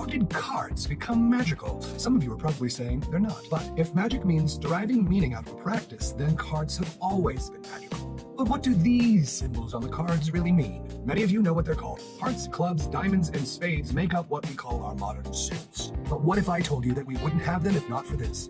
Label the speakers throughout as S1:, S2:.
S1: did cards become magical? Some of you are probably saying they're not. But if magic means deriving meaning out of a practice, then cards have always been magical. But what do these symbols on the cards really mean? Many of you know what they're called. Hearts, clubs, diamonds, and spades make up what we call our modern suits. But what if I told you that we wouldn't have them if not for this?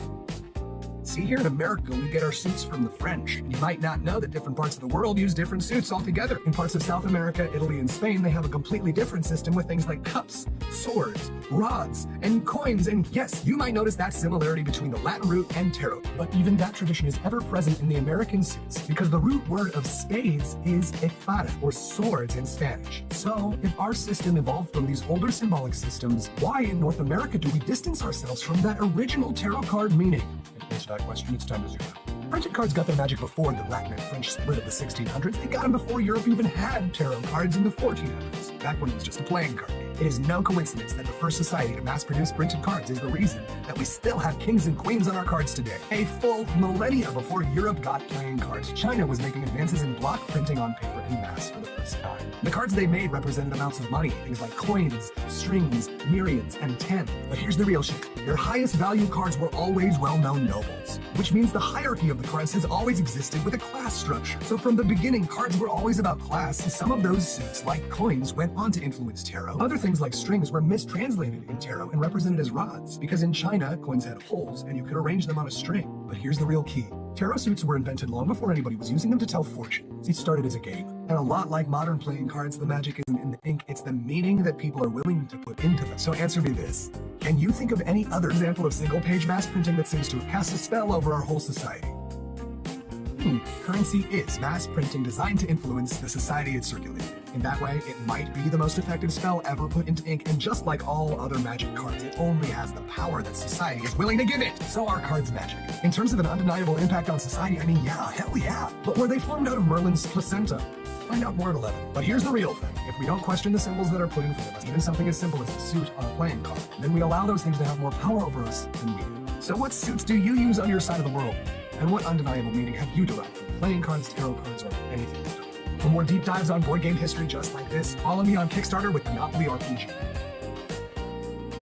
S1: See, here in America, we get our suits from the French. And you might not know that different parts of the world use different suits altogether. In parts of South America, Italy, and Spain, they have a completely different system with things like cups, swords, rods, and coins. And yes, you might notice that similarity between the Latin root and tarot. But even that tradition is ever present in the American suits because the root word of spades is espada, or swords in Spanish. So, if our system evolved from these older symbolic systems, why in North America do we distance ourselves from that original tarot card meaning? To answer that question, it's time to zoom out. Printed cards got their magic before the Latin and French split of the 1600s. They got them before Europe even had tarot cards in the 1400s, back when it was just a playing card game. It is no coincidence that the first society to mass-produce printed cards is the reason that we still have kings and queens on our cards today. A full millennia before Europe got playing cards, China was making advances in block printing on paper in mass for the first time. The cards they made represented amounts of money, things like coins, strings, myriads, and ten. But here's the real shit. Their highest value cards were always well-known nobles, which means the hierarchy of the cards has always existed with a class structure. So from the beginning, cards were always about class, and some of those suits, like coins, went on to influence tarot. Other things like strings were mistranslated in tarot and represented as rods, because in China, coins had holes, and you could arrange them on a string. But here's the real key. Tarot suits were invented long before anybody was using them to tell fortunes. It started as a game. And a lot like modern playing cards, the magic isn't in the ink, it's the meaning that people are willing to put into them. So answer me this. Can you think of any other example of single-page mass printing that seems to have cast a spell over our whole society? Currency is mass printing designed to influence the society it circulated. In that way, it might be the most effective spell ever put into ink, and just like all other magic cards, it only has the power that society is willing to give it. So are cards magic. In terms of an undeniable impact on society, I mean, yeah, hell yeah. But were they formed out of Merlin's placenta? Find out more at 11. But here's the real thing. If we don't question the symbols that are put in front of us, even something as simple as a suit on a playing card, then we allow those things to have more power over us than we do. So what suits do you use on your side of the world? And what undeniable meaning have you derived from playing cards, tarot cards, or anything? For more deep dives on board game history just like this, follow me on Kickstarter with Monopoly RPG.